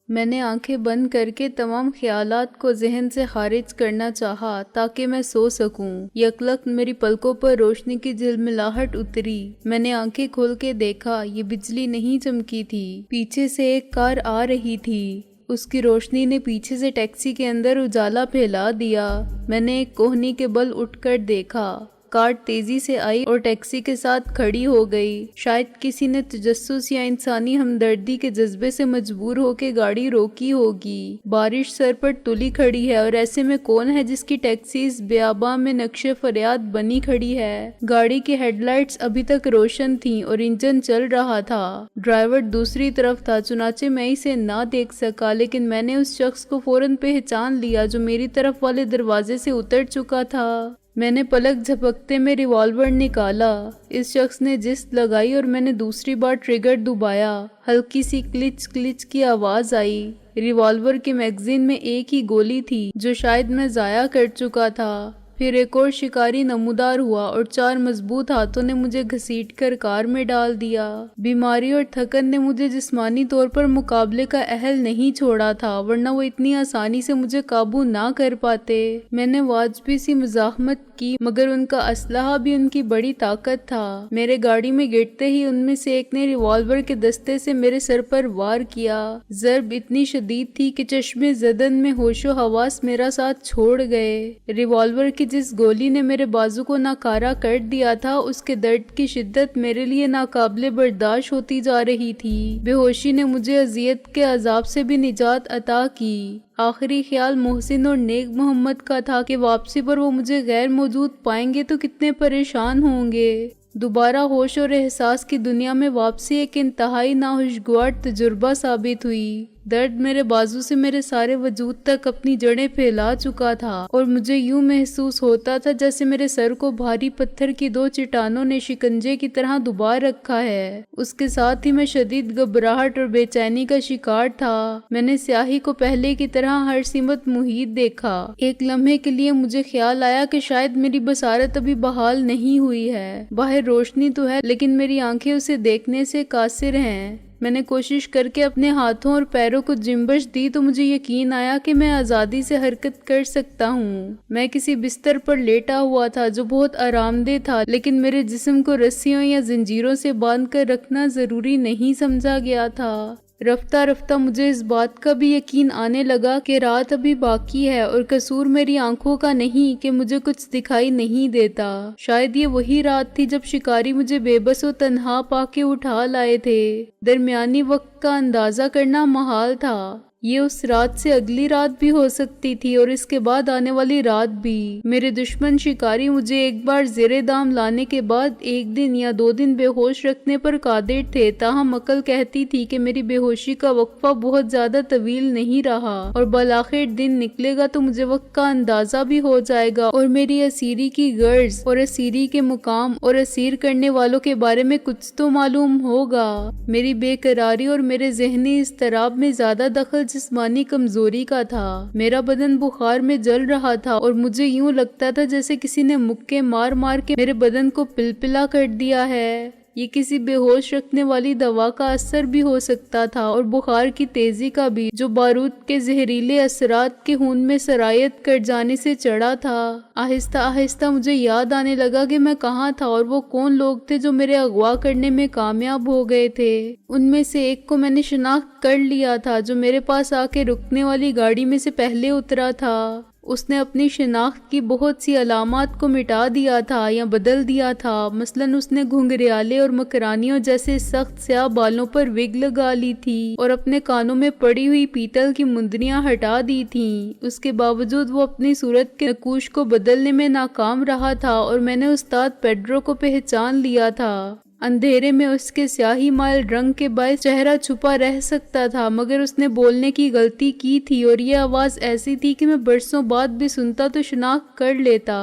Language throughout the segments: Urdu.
میں نے آنکھیں بند کر کے تمام خیالات کو ذہن سے خارج کرنا چاہا تاکہ میں سو سکوں۔ یکلخت میری پلکوں پر روشنی کی جھلملاہٹ اتری۔ میں نے آنکھیں کھول کے دیکھا، یہ بجلی نہیں چمکی تھی، پیچھے سے ایک کار آ رہی تھی۔ اس کی روشنی نے پیچھے سے ٹیکسی کے اندر اجالا پھیلا دیا۔ میں نے ایک کوہنی کے بل اٹھ کر دیکھا۔ کار تیزی سے آئی اور ٹیکسی کے ساتھ کھڑی ہو گئی۔ شاید کسی نے تجسس یا انسانی ہمدردی کے جذبے سے مجبور ہو کے گاڑی روکی ہوگی۔ بارش سر پر تلی کھڑی ہے اور ایسے میں کون ہے جس کی ٹیکسی اس بیاباں میں نقش فریاد بنی کھڑی ہے؟ گاڑی کی ہیڈ لائٹس ابھی تک روشن تھیں اور انجن چل رہا تھا۔ ڈرائیور دوسری طرف تھا، چنانچہ میں اسے نہ دیکھ سکا، لیکن میں نے اس شخص کو فوراً پہچان لیا جو میری طرف والے دروازے سے اتر چکا تھا۔ میں نے پلک جھپکتے میں ریوالور نکالا۔ اس شخص نے جست لگائی اور میں نے دوسری بار ٹریگر دبایا۔ ہلکی سی کلچ کلچ کی آواز آئی۔ ریوالور کے میگزین میں ایک ہی گولی تھی جو شاید میں ضائع کر چکا تھا۔ پھر ایک اور شکاری نمودار ہوا اور 4 مضبوط ہاتھوں نے مجھے گھسیٹ کر کار میں ڈال دیا۔ بیماری اور تھکن نے مجھے جسمانی طور پر مقابلے کا اہل نہیں چھوڑا تھا، ورنہ وہ اتنی آسانی سے مجھے قابو نہ کر پاتے۔ میں نے واجبی سی مزاحمت کی، مگر ان کا اسلحہ بھی ان کی بڑی طاقت تھا۔ میرے گاڑی میں گرتے ہی ان میں سے ایک نے ریوالور کے دستے سے میرے سر پر وار کیا۔ ضرب اتنی شدید تھی کہ چشمے زدن میں ہوش و حواس میرا ساتھ چھوڑ گئے۔ ریوالور کی جس گولی نے میرے بازو کو ناکارہ کر دیا تھا، اس کے درد کی شدت میرے لیے ناقابل برداشت ہوتی جا رہی تھی۔ بے ہوشی نے مجھے اذیت کے عذاب سے بھی نجات عطا کی۔ آخری خیال محسن اور نیک محمد کا تھا کہ واپسی پر وہ مجھے غیر موجود پائیں گے تو کتنے پریشان ہوں گے۔ دوبارہ ہوش اور احساس کی دنیا میں واپسی ایک انتہائی ناخوشگوار تجربہ ثابت ہوئی۔ درد میرے بازو سے میرے سارے وجود تک اپنی جڑیں پھیلا چکا تھا اور مجھے یوں محسوس ہوتا تھا جیسے میرے سر کو بھاری پتھر کی 2 چٹانوں نے شکنجے کی طرح دبا رکھا ہے۔ اس کے ساتھ ہی میں شدید گھبراہٹ اور بے چینی کا شکار تھا۔ میں نے سیاہی کو پہلے کی طرح ہر سمت محیط دیکھا۔ ایک لمحے کے لیے مجھے خیال آیا کہ شاید میری بصارت ابھی بحال نہیں ہوئی ہے۔ باہر روشنی تو ہے لیکن میری آنکھیں اسے دیکھنے سے قاصر ہیں۔ میں نے کوشش کر کے اپنے ہاتھوں اور پیروں کو جنبش دی تو مجھے یقین آیا کہ میں آزادی سے حرکت کر سکتا ہوں۔ میں کسی بستر پر لیٹا ہوا تھا جو بہت آرام دہ تھا، لیکن میرے جسم کو رسیوں یا زنجیروں سے باندھ کر رکھنا ضروری نہیں سمجھا گیا تھا۔ رفتہ رفتہ مجھے اس بات کا بھی یقین آنے لگا کہ رات ابھی باقی ہے اور قصور میری آنکھوں کا نہیں کہ مجھے کچھ دکھائی نہیں دیتا۔ شاید یہ وہی رات تھی جب شکاری مجھے بے بس و تنہا پا کے اٹھا لائے تھے۔ درمیانی وقت کا اندازہ کرنا محال تھا۔ یہ اس رات سے اگلی رات بھی ہو سکتی تھی اور اس کے بعد آنے والی رات بھی۔ میرے دشمن شکاری مجھے ایک بار زیر دام لانے کے بعد 1 دن یا 2 دن بے ہوش رکھنے پر قادر تھے، تاہم عقل کہتی تھی کہ میری بے ہوشی کا وقفہ بہت زیادہ طویل نہیں رہا اور بالآخر دن نکلے گا تو مجھے وقت کا اندازہ بھی ہو جائے گا اور میری اسیری کی غرض اور اسیری کے مقام اور اسیر کرنے والوں کے بارے میں کچھ تو معلوم ہوگا۔ میری بے قراری اور میرے ذہنی اضطراب میں زیادہ دخل جسمانی کمزوری کا تھا۔ میرا بدن بخار میں جل رہا تھا اور مجھے یوں لگتا تھا جیسے کسی نے مکے مار مار کے میرے بدن کو پلپلا کر دیا ہے۔ یہ کسی بے ہوش رکھنے والی دوا کا اثر بھی ہو سکتا تھا اور بخار کی تیزی کا بھی، جو بارود کے زہریلے اثرات کے خون میں سرایت کر جانے سے چڑھا تھا۔ آہستہ آہستہ مجھے یاد آنے لگا کہ میں کہاں تھا اور وہ کون لوگ تھے جو میرے اغوا کرنے میں کامیاب ہو گئے تھے۔ ان میں سے ایک کو میں نے شناخت کر لیا تھا جو میرے پاس آ کے رکنے والی گاڑی میں سے پہلے اترا تھا۔ اس نے اپنی شناخت کی بہت سی علامات کو مٹا دیا تھا یا بدل دیا تھا۔ مثلاً اس نے گھنگریالے اور مکرانیوں جیسے سخت سیاہ بالوں پر وگ لگا لی تھی اور اپنے کانوں میں پڑی ہوئی پیتل کی مندریاں ہٹا دی تھیں۔ اس کے باوجود وہ اپنی صورت کے نقوش کو بدلنے میں ناکام رہا تھا اور میں نے استاد پیڈرو کو پہچان لیا تھا۔ اندھیرے میں اس کے سیاہی مائل رنگ کے باعث چہرہ چھپا رہ سکتا تھا، مگر اس نے بولنے کی غلطی کی تھی اور یہ آواز ایسی تھی کہ میں برسوں بعد بھی سنتا تو شناخت کر لیتا۔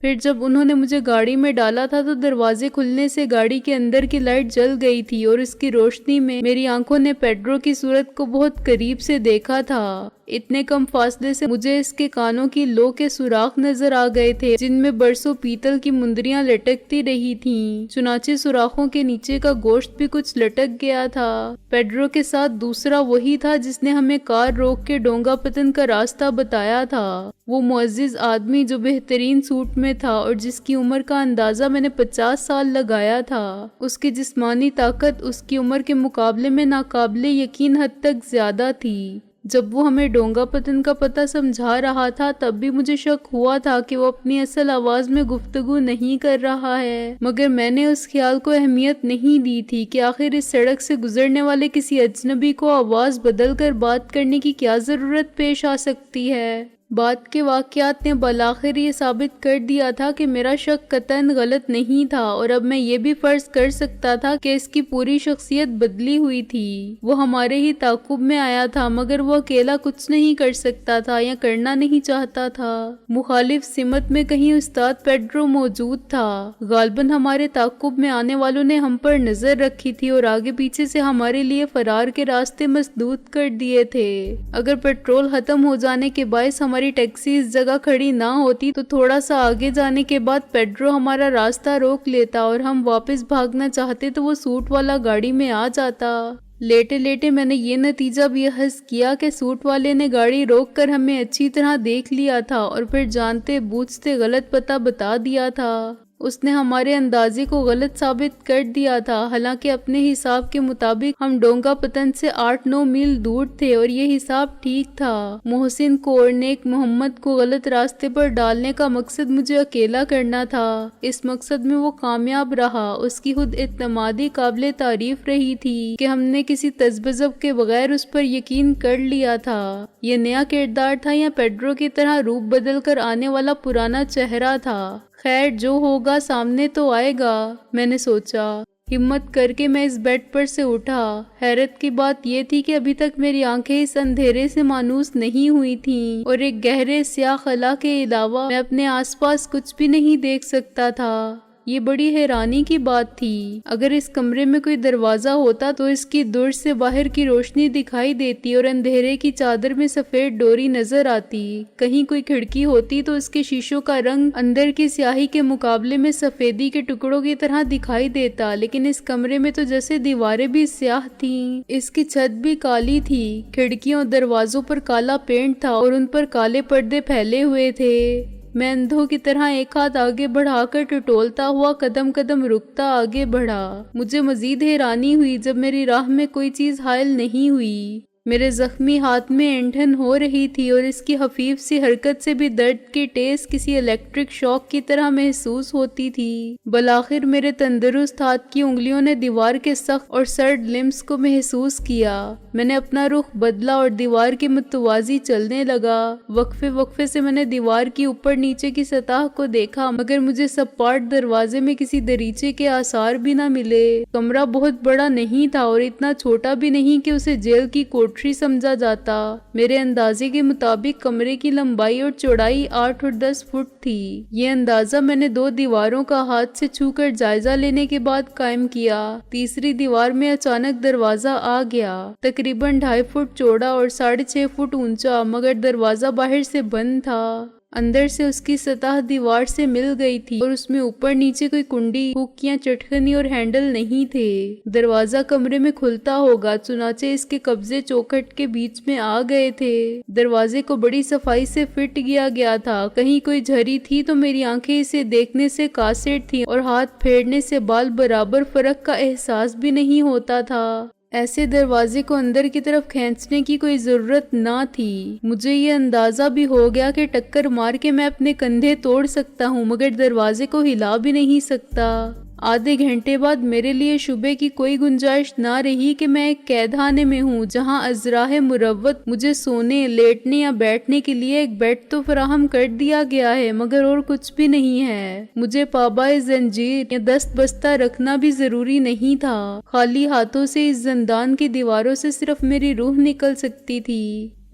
پھر جب انہوں نے مجھے گاڑی میں ڈالا تھا تو دروازے کھلنے سے گاڑی کے اندر کی لائٹ جل گئی تھی اور اس کی روشنی میں میری آنکھوں نے پیڈرو کی صورت کو بہت قریب سے دیکھا تھا۔ اتنے کم فاصلے سے مجھے اس کے کانوں کی لو کے سوراخ نظر آ گئے تھے جن میں برسوں پیتل کی مندریاں لٹکتی رہی تھیں، چنانچہ سوراخوں کے نیچے کا گوشت بھی کچھ لٹک گیا تھا۔ پیڈرو کے ساتھ دوسرا وہی تھا جس نے ہمیں کار روک کے ڈونگا پتن کا راستہ بتایا تھا، وہ معزز آدمی جو بہترین سوٹ میں تھا اور جس کی عمر کا اندازہ میں نے 50 سال لگایا تھا۔ اس کی جسمانی طاقت اس کی عمر کے مقابلے میں ناقابل یقین حد تک زیادہ تھی۔ جب وہ ہمیں ڈونگا پتن کا پتہ سمجھا رہا تھا تب بھی مجھے شک ہوا تھا کہ وہ اپنی اصل آواز میں گفتگو نہیں کر رہا ہے، مگر میں نے اس خیال کو اہمیت نہیں دی تھی کہ آخر اس سڑک سے گزرنے والے کسی اجنبی کو آواز بدل کر بات کرنے کی کیا ضرورت پیش آ سکتی ہے۔ بعد کے واقعات نے بالآخر یہ ثابت کر دیا تھا کہ میرا شک قطعاً غلط نہیں تھا، اور اب میں یہ بھی فرض کر سکتا تھا کہ اس کی پوری شخصیت بدلی ہوئی تھی۔ وہ ہمارے ہی تعاقب میں آیا تھا مگر وہ اکیلا کچھ نہیں کر سکتا تھا یا کرنا نہیں چاہتا تھا۔ مخالف سمت میں کہیں استاد پیڈرو موجود تھا۔ غالباً ہمارے تعاقب میں آنے والوں نے ہم پر نظر رکھی تھی اور آگے پیچھے سے ہمارے لیے فرار کے راستے مسدود کر دیے تھے۔ اگر پیٹرول ختم ہو جانے کے باعث ہماری ٹیکسی اس جگہ کھڑی نہ ہوتی تو تھوڑا سا آگے جانے کے بعد پیڈرو ہمارا راستہ روک لیتا اور ہم واپس بھاگنا چاہتے تو وہ سوٹ والا گاڑی میں آ جاتا۔ لیٹے لیٹے میں نے یہ نتیجہ بھی اخذ کیا کہ سوٹ والے نے گاڑی روک کر ہمیں اچھی طرح دیکھ لیا تھا اور پھر جانتے بوجھتے غلط پتہ بتا دیا تھا۔ اس نے ہمارے اندازے کو غلط ثابت کر دیا تھا، حالانکہ اپنے حساب کے مطابق ہم ڈونگا پتن سے 8-9 میل دور تھے اور یہ حساب ٹھیک تھا۔ محسن کو اور نیک محمد کو غلط راستے پر ڈالنے کا مقصد مجھے اکیلا کرنا تھا۔ اس مقصد میں وہ کامیاب رہا۔ اس کی خود اعتمادی قابل تعریف رہی تھی کہ ہم نے کسی تذبذب کے بغیر اس پر یقین کر لیا تھا۔ یہ نیا کردار تھا یا پیڈرو کی طرح روپ بدل کر آنے والا پرانا چہرہ تھا؟ خیر، جو ہوگا سامنے تو آئے گا، میں نے سوچا۔ ہمت کر کے میں اس بیڈ پر سے اٹھا۔ حیرت کی بات یہ تھی کہ ابھی تک میری آنکھیں اس اندھیرے سے مانوس نہیں ہوئی تھیں اور ایک گہرے سیاہ خلا کے علاوہ میں اپنے آس پاس کچھ بھی نہیں دیکھ سکتا تھا۔ یہ بڑی حیرانی کی بات تھی۔ اگر اس کمرے میں کوئی دروازہ ہوتا تو اس کی دور سے باہر کی روشنی دکھائی دیتی اور اندھیرے کی چادر میں سفید ڈوری نظر آتی۔ کہیں کوئی کھڑکی ہوتی تو اس کے شیشوں کا رنگ اندر کی سیاہی کے مقابلے میں سفیدی کے ٹکڑوں کی طرح دکھائی دیتا، لیکن اس کمرے میں تو جیسے دیواریں بھی سیاہ تھیں، اس کی چھت بھی کالی تھی، کھڑکیوں اور دروازوں پر کالا پینٹ تھا اور ان پر کالے پردے پھیلے ہوئے تھے۔ میں اندھوں کی طرح ایک ہاتھ آگے بڑھا کر ٹٹولتا ہوا قدم قدم رکتا آگے بڑھا۔ مجھے مزید حیرانی ہوئی جب میری راہ میں کوئی چیز حائل نہیں ہوئی۔ میرے زخمی ہاتھ میں اینٹھن ہو رہی تھی اور اس کی خفیف سی حرکت سے بھی درد کی ٹیس کسی الیکٹرک شاک کی طرح محسوس ہوتی تھی۔ بالآخر میرے تندرست ہاتھ کی انگلیوں نے دیوار کے سخت اور سرد لمس کو محسوس کیا۔ میں نے اپنا رخ بدلا اور دیوار کے متوازی چلنے لگا۔ وقفے وقفے سے میں نے دیوار کی اوپر نیچے کی سطح کو دیکھا مگر مجھے سپاٹ دروازے میں کسی دریچے کے آثار بھی نہ ملے۔ کمرہ بہت بڑا نہیں تھا اور اتنا چھوٹا بھی نہیں کہ اسے جیل کی کوٹری سمجھا جاتا۔ میرے اندازے کے مطابق کمرے کی لمبائی اور چوڑائی 8 اور 10 فٹ تھی۔ یہ اندازہ میں نے 2 دیواروں کا ہاتھ سے چھو کر جائزہ لینے کے بعد قائم کیا۔ تیسری دیوار میں اچانک دروازہ آ گیا، تقریباً 2.5 فٹ چوڑا اور 6.5 فٹ اونچا، مگر دروازہ باہر سے بند تھا۔ اندر سے اس کی سطح دیوار سے مل گئی تھی اور اس میں اوپر نیچے کوئی کنڈی، ہک یا چٹکنی اور ہینڈل نہیں تھے۔ دروازہ کمرے میں کھلتا ہوگا، چنانچہ اس کے قبضے چوکھٹ کے بیچ میں آ گئے تھے۔ دروازے کو بڑی صفائی سے فٹ کیا گیا تھا۔ کہیں کوئی جھری تھی تو میری آنکھیں اسے دیکھنے سے قاصر تھیں اور ہاتھ پھیرنے سے بال برابر فرق کا احساس بھی نہیں ہوتا تھا۔ ایسے دروازے کو اندر کی طرف کھینچنے کی کوئی ضرورت نہ تھی۔ مجھے یہ اندازہ بھی ہو گیا کہ ٹکر مار کے میں اپنے کندھے توڑ سکتا ہوں مگر دروازے کو ہلا بھی نہیں سکتا۔ آدھے گھنٹے بعد میرے لیے شبے کی کوئی گنجائش نہ رہی کہ میں ایک قید خانے میں ہوں جہاں ازراہ مروت مجھے سونے، لیٹنے یا بیٹھنے کے لیے ایک بیڈ تو فراہم کر دیا گیا ہے مگر اور کچھ بھی نہیں ہے۔ مجھے پابائے زنجیر یا دست بستہ رکھنا بھی ضروری نہیں تھا۔ خالی ہاتھوں سے اس زندان کی دیواروں سے صرف میری روح نکل سکتی تھی۔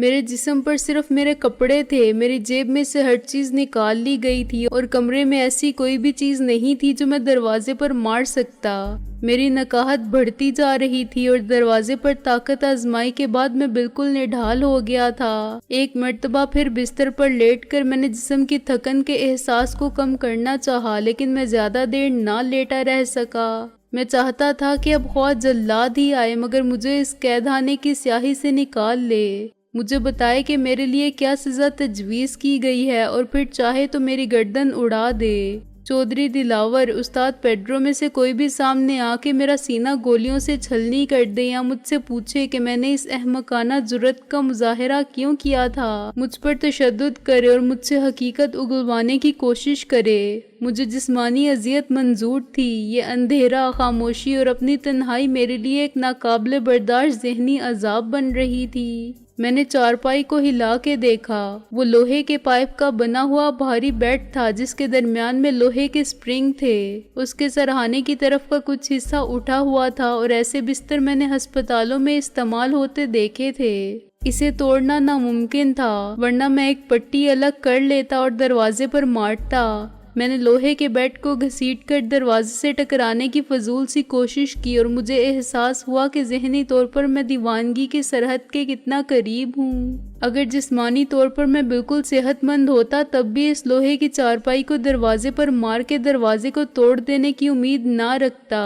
میرے جسم پر صرف میرے کپڑے تھے، میری جیب میں سے ہر چیز نکال لی گئی تھی اور کمرے میں ایسی کوئی بھی چیز نہیں تھی جو میں دروازے پر مار سکتا۔ میری نکاہت بڑھتی جا رہی تھی اور دروازے پر طاقت آزمائی کے بعد میں بالکل نڈھال ہو گیا تھا۔ ایک مرتبہ پھر بستر پر لیٹ کر میں نے جسم کی تھکن کے احساس کو کم کرنا چاہا، لیکن میں زیادہ دیر نہ لیٹا رہ سکا۔ میں چاہتا تھا کہ اب خواہ جلاد ہی آئے مگر مجھے اس قید خانے کی سیاہی سے نکال لے، مجھے بتائے کہ میرے لیے کیا سزا تجویز کی گئی ہے اور پھر چاہے تو میری گردن اڑا دے۔ چودھری دلاور، استاد پیڈرو میں سے کوئی بھی سامنے آ کے میرا سینہ گولیوں سے چھلنی کر دے یا مجھ سے پوچھے کہ میں نے اس احمقانہ جرات کا مظاہرہ کیوں کیا تھا، مجھ پر تشدد کرے اور مجھ سے حقیقت اگلوانے کی کوشش کرے۔ مجھے جسمانی اذیت منظور تھی، یہ اندھیرا، خاموشی اور اپنی تنہائی میرے لیے ایک ناقابل برداشت ذہنی عذاب بن رہی تھی۔ میں نے چارپائی کو ہلا کے دیکھا، وہ لوہے کے پائپ کا بنا ہوا بھاری بیڈ تھا جس کے درمیان میں لوہے کے سپرنگ تھے، اس کے سرہانے کی طرف کا کچھ حصہ اٹھا ہوا تھا اور ایسے بستر میں نے ہسپتالوں میں استعمال ہوتے دیکھے تھے۔ اسے توڑنا ناممکن تھا ورنہ میں ایک پٹی الگ کر لیتا اور دروازے پر مارتا۔ میں نے لوہے کے بیڈ کو گھسیٹ کر دروازے سے ٹکرانے کی فضول سی کوشش کی اور مجھے احساس ہوا کہ ذہنی طور پر میں دیوانگی کی سرحد کے کتنا قریب ہوں۔ اگر جسمانی طور پر میں بالکل صحت مند ہوتا تب بھی اس لوہے کی چارپائی کو دروازے پر مار کے دروازے کو توڑ دینے کی امید نہ رکھتا۔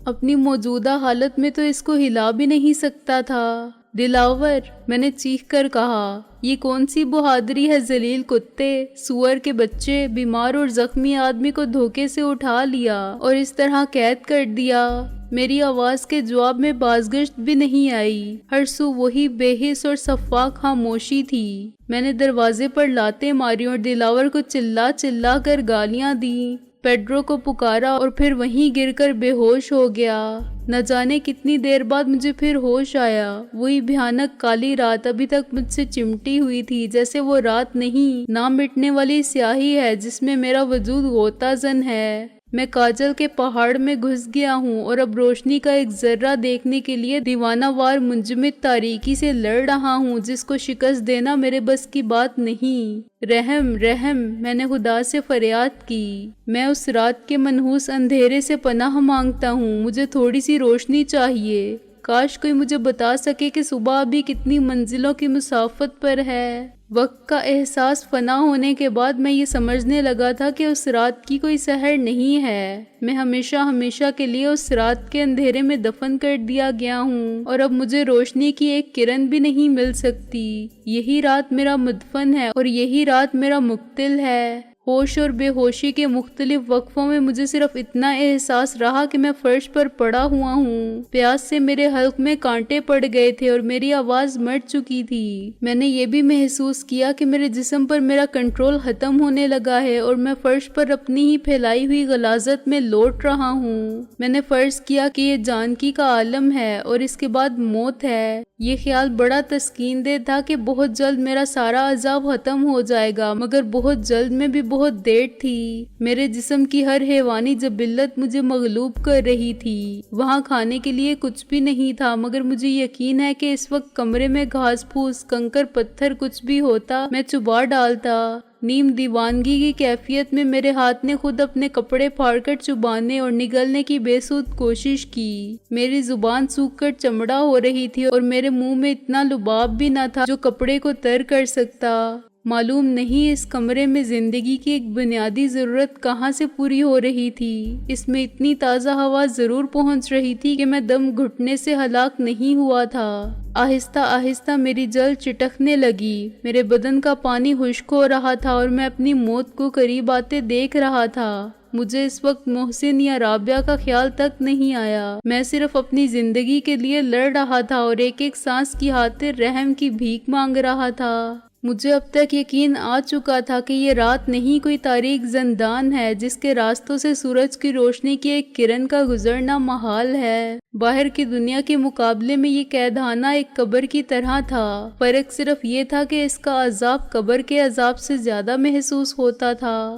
اپنی موجودہ حالت میں تو اس کو ہلا بھی نہیں سکتا تھا۔ دلاور، میں نے چیخ کر کہا، یہ کون سی بہادری ہے؟ ذلیل کتے، سور کے بچے، بیمار اور زخمی آدمی کو دھوکے سے اٹھا لیا اور اس طرح قید کر دیا۔ میری آواز کے جواب میں بازگشت بھی نہیں آئی، ہر سو وہی بے حس اور شفاف خاموشی تھی۔ میں نے دروازے پر لاتیں ماری اور دلاور کو چلا چلا کر گالیاں دیں، پیڈرو کو پکارا اور پھر وہیں گر کر بے ہوش ہو گیا۔ نہ جانے کتنی دیر بعد مجھے پھر ہوش آیا، وہی بھیانک کالی رات ابھی تک مجھ سے چمٹی ہوئی تھی، جیسے وہ رات نہیں، نہ مٹنے والی سیاہی ہے جس میں میرا وجود غوطہ زن ہے۔ میں کاجل کے پہاڑ میں گھس گیا ہوں اور اب روشنی کا ایک ذرہ دیکھنے کے لیے دیوانہ وار منجمد تاریکی سے لڑ رہا ہوں جس کو شکست دینا میرے بس کی بات نہیں۔ رحم، رحم، میں نے خدا سے فریاد کی۔ میں اس رات کے منحوس اندھیرے سے پناہ مانگتا ہوں، مجھے تھوڑی سی روشنی چاہیے۔ کاش کوئی مجھے بتا سکے کہ صبح ابھی کتنی منزلوں کی مسافت پر ہے۔ وقت کا احساس فنا ہونے کے بعد میں یہ سمجھنے لگا تھا کہ اس رات کی کوئی سحر نہیں ہے، میں ہمیشہ ہمیشہ کے لیے اس رات کے اندھیرے میں دفن کر دیا گیا ہوں اور اب مجھے روشنی کی ایک کرن بھی نہیں مل سکتی۔ یہی رات میرا مدفن ہے اور یہی رات میرا مقتل ہے۔ ہوش اور بے ہوشی کے مختلف وقفوں میں مجھے صرف اتنا احساس رہا کہ میں فرش پر پڑا ہوا ہوں، پیاس سے میرے حلق میں کانٹے پڑ گئے تھے اور میری آواز مر چکی تھی۔ میں نے یہ بھی محسوس کیا کہ میرے جسم پر میرا کنٹرول ختم ہونے لگا ہے اور میں فرش پر اپنی ہی پھیلائی ہوئی غلاظت میں لوٹ رہا ہوں۔ میں نے فرض کیا کہ یہ جانکی کا عالم ہے اور اس کے بعد موت ہے۔ یہ خیال بڑا تسکین دہ تھا کہ بہت جلد میرا سارا عذاب ختم ہو جائے گا، مگر بہت جلد میں بھی بہت دیر تھی۔ میرے جسم کی ہر حیوانی جبلت مجھے مغلوب کر رہی تھی۔ وہاں کھانے کے لیے کچھ بھی نہیں تھا، مگر مجھے یقین ہے کہ اس وقت کمرے میں گھاس پھوس، کنکر پتھر کچھ بھی ہوتا میں چبا ڈالتا۔ نیم دیوانگی کی کیفیت میں میرے ہاتھ نے خود اپنے کپڑے پھاڑ کر چبانے اور نگلنے کی بے سود کوشش کی۔ میری زبان سوکھ کر چمڑا ہو رہی تھی اور میرے منہ میں اتنا لباب بھی نہ تھا جو کپڑے کو تر کر سکتا۔ معلوم نہیں اس کمرے میں زندگی کی ایک بنیادی ضرورت کہاں سے پوری ہو رہی تھی۔ اس میں اتنی تازہ ہوا ضرور پہنچ رہی تھی کہ میں دم گھٹنے سے ہلاک نہیں ہوا تھا۔ آہستہ آہستہ میری جلد چٹکنے لگی، میرے بدن کا پانی خشک ہو رہا تھا اور میں اپنی موت کو قریب آتے دیکھ رہا تھا۔ مجھے اس وقت محسن یا رابعہ کا خیال تک نہیں آیا، میں صرف اپنی زندگی کے لیے لڑ رہا تھا اور ایک ایک سانس کی خاطر رحم کی بھیک مانگ رہا تھا۔ مجھے اب تک یقین آ چکا تھا کہ یہ رات نہیں کوئی تاریک زندان ہے جس کے راستوں سے سورج کی روشنی کی ایک کرن کا گزرنا محال ہے۔ باہر کی دنیا کے مقابلے میں یہ قید خانہ ایک قبر کی طرح تھا، فرق صرف یہ تھا کہ اس کا عذاب قبر کے عذاب سے زیادہ محسوس ہوتا تھا۔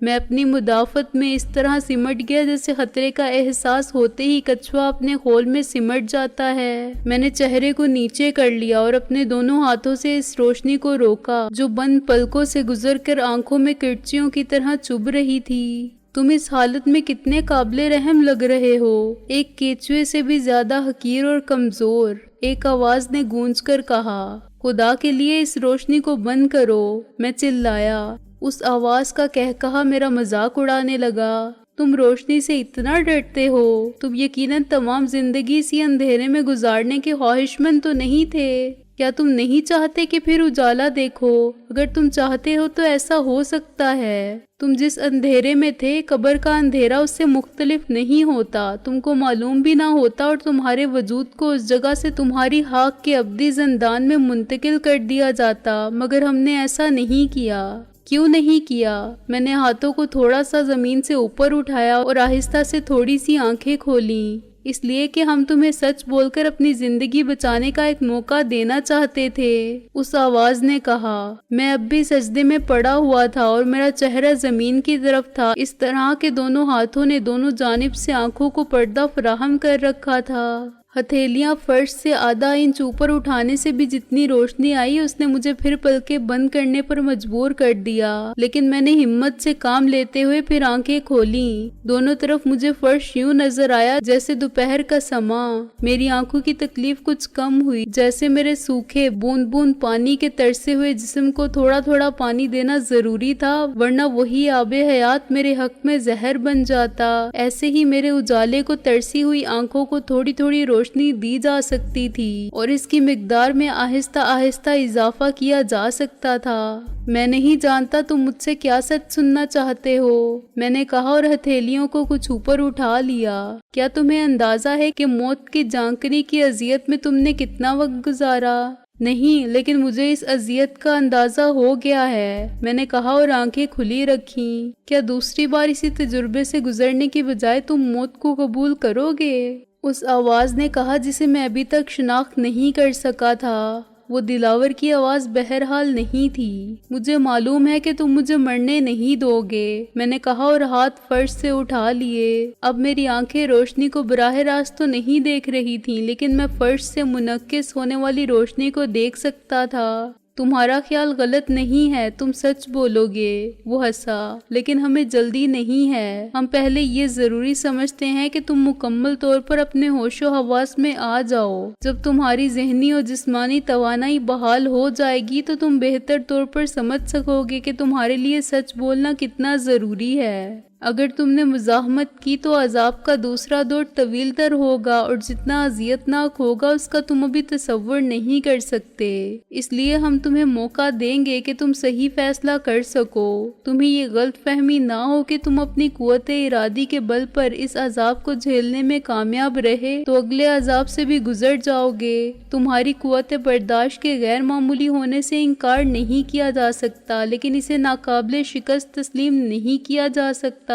میں اپنی مدافعت میں اس طرح سمٹ گیا جیسے خطرے کا احساس ہوتے ہی کچھوا اپنے خول میں سمٹ جاتا ہے۔ میں نے چہرے کو نیچے کر لیا اور اپنے دونوں ہاتھوں سے اس روشنی کو روکا جو بند پلکوں سے گزر کر آنکھوں میں کرچیوں کی طرح چبھ رہی تھی۔ تم اس حالت میں کتنے قابل رحم لگ رہے ہو، ایک کیچوے سے بھی زیادہ حقیر اور کمزور، ایک آواز نے گونج کر کہا۔ خدا کے لیے اس روشنی کو بند کرو، میں چلایا۔ اس آواز کا قہقہا میرا مذاق اڑانے لگا۔ تم روشنی سے اتنا ڈرتے ہو؟ تم یقیناً تمام زندگی اسی اندھیرے میں گزارنے کے خواہشمند تو نہیں تھے؟ کیا تم نہیں چاہتے کہ پھر اجالا دیکھو؟ اگر تم چاہتے ہو تو ایسا ہو سکتا ہے۔ تم جس اندھیرے میں تھے، قبر کا اندھیرا اس سے مختلف نہیں ہوتا، تم کو معلوم بھی نہ ہوتا اور تمہارے وجود کو اس جگہ سے تمہاری خاک کے ابدی زندان میں منتقل کر دیا جاتا، مگر ہم نے ایسا نہیں کیا۔ کیوں نہیں کیا؟ میں نے ہاتھوں کو تھوڑا سا زمین سے اوپر اٹھایا اور آہستہ سے تھوڑی سی آنکھیں کھولیں۔ اس لیے کہ ہم تمہیں سچ بول کر اپنی زندگی بچانے کا ایک موقع دینا چاہتے تھے، اس آواز نے کہا۔ میں اب بھی سجدے میں پڑا ہوا تھا اور میرا چہرہ زمین کی طرف تھا، اس طرح کہ دونوں ہاتھوں نے دونوں جانب سے آنکھوں کو پردہ فراہم کر رکھا تھا۔ ہتھیلیاں فرش سے آدھا انچ اوپر اٹھانے سے بھی جتنی روشنی آئی اس نے مجھے پھر پلکیں بند کرنے پر مجبور کر دیا، لیکن میں نے ہمت سے کام لیتے ہوئے پھر آنکھیں کھولیں۔ دونوں طرف مجھے فرش یوں نظر آیا جیسے دوپہر کا سماں۔ میری آنکھوں کی تکلیف کچھ کم ہوئی، جیسے میرے سوکھے بوند بوند پانی کے ترسے ہوئے جسم کو تھوڑا تھوڑا پانی دینا ضروری تھا، ورنہ وہی آب حیات میرے حق میں زہر بن جاتا۔ ایسے ہی میرے اجالے کو ترسی ہوئی آنکھوں کو تھوڑی تھوڑی روشنی دی جا سکتی تھی اور اس کی مقدار میں آہستہ آہستہ اضافہ کیا جا سکتا تھا۔ میں نہیں جانتا تم مجھ سے کیا سچ سننا چاہتے ہو، میں نے کہا اور ہتھیلیوں کو کچھ اوپر اٹھا لیا۔ کیا تمہیں اندازہ ہے کہ موت کی جانکنی کی اذیت میں تم نے کتنا وقت گزارا؟ نہیں، لیکن مجھے اس اذیت کا اندازہ ہو گیا ہے، میں نے کہا اور آنکھیں کھلی رکھیں۔ کیا دوسری بار اسی تجربے سے گزرنے کی بجائے تم موت کو قبول کرو گے؟ اس آواز نے کہا جسے میں ابھی تک شناخت نہیں کر سکا تھا۔ وہ دلاور کی آواز بہرحال نہیں تھی۔ مجھے معلوم ہے کہ تم مجھے مرنے نہیں دو گے، میں نے کہا اور ہاتھ فرش سے اٹھا لیے۔ اب میری آنکھیں روشنی کو براہ راست تو نہیں دیکھ رہی تھیں، لیکن میں فرش سے منعکس ہونے والی روشنی کو دیکھ سکتا تھا۔ تمہارا خیال غلط نہیں ہے، تم سچ بولو گے، وہ ہنسا، لیکن ہمیں جلدی نہیں ہے۔ ہم پہلے یہ ضروری سمجھتے ہیں کہ تم مکمل طور پر اپنے ہوش و حواس میں آ جاؤ۔ جب تمہاری ذہنی اور جسمانی توانائی بحال ہو جائے گی تو تم بہتر طور پر سمجھ سکو گے کہ تمہارے لیے سچ بولنا کتنا ضروری ہے۔ اگر تم نے مزاحمت کی تو عذاب کا دوسرا دور طویل تر ہوگا اور جتنا اذیت ناک ہوگا اس کا تم ابھی تصور نہیں کر سکتے۔ اس لیے ہم تمہیں موقع دیں گے کہ تم صحیح فیصلہ کر سکو۔ تمہیں یہ غلط فہمی نہ ہو کہ تم اپنی قوت ارادی کے بل پر اس عذاب کو جھیلنے میں کامیاب رہے تو اگلے عذاب سے بھی گزر جاؤ گے۔ تمہاری قوت برداشت کے غیر معمولی ہونے سے انکار نہیں کیا جا سکتا، لیکن اسے ناقابل شکست تسلیم نہیں کیا جا سکتا۔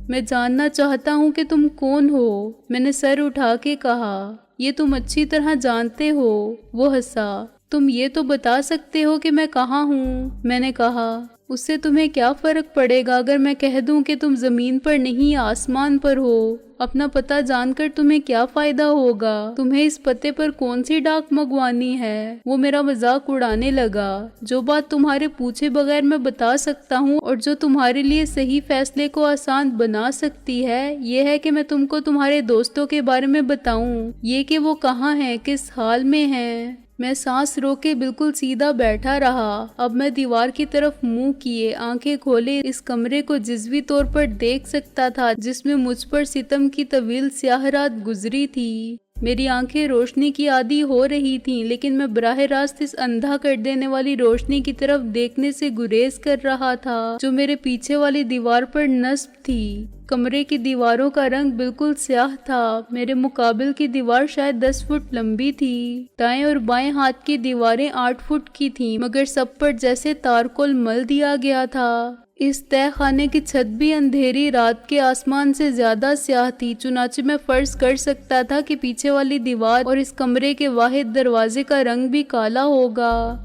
میں جاننا چاہتا ہوں کہ تم کون ہو، میں نے سر اٹھا کے کہا۔ یہ تم اچھی طرح جانتے ہو، وہ ہنسا۔ تم یہ تو بتا سکتے ہو کہ میں کہاں ہوں، میں نے کہا۔ اس سے تمہیں کیا فرق پڑے گا اگر میں کہہ دوں کہ تم زمین پر نہیں آسمان پر ہو؟ اپنا پتہ جان کر تمہیں کیا فائدہ ہوگا؟ تمہیں اس پتے پر کون سی ڈاک منگوانی ہے؟ وہ میرا مذاق اڑانے لگا۔ جو بات تمہارے پوچھے بغیر میں بتا سکتا ہوں اور جو تمہارے لیے صحیح فیصلے کو آسان بنا سکتی ہے، یہ ہے کہ میں تم کو تمہارے دوستوں کے بارے میں بتاؤں، یہ کہ وہ کہاں ہیں، کس حال میں ہیں۔ میں سانس روک کے بالکل سیدھا بیٹھا رہا۔ اب میں دیوار کی طرف منہ کیے آنکھیں کھولے اس کمرے کو جزوی طور پر دیکھ سکتا تھا جس میں مجھ پر ستم کی طویل سیاہ رات گزری تھی۔ میری آنکھیں روشنی کی عادی ہو رہی تھیں، لیکن میں براہ راست اس اندھا کر دینے والی روشنی کی طرف دیکھنے سے گریز کر رہا تھا جو میرے پیچھے والی دیوار پر نصب تھی۔ کمرے کی دیواروں کا رنگ بالکل سیاہ تھا۔ میرے مقابل کی دیوار شاید 10 فٹ لمبی تھی۔ دائیں اور بائیں ہاتھ کی دیواریں 8 فٹ کی تھیں، مگر سب پر جیسے تارکول مل دیا گیا تھا۔ اس تہہ خانے کی چھت بھی اندھیری رات کے آسمان سے زیادہ سیاہ تھی، چنانچہ میں فرض کر سکتا تھا کہ پیچھے والی دیوار اور اس کمرے کے واحد دروازے کا رنگ بھی کالا ہوگا۔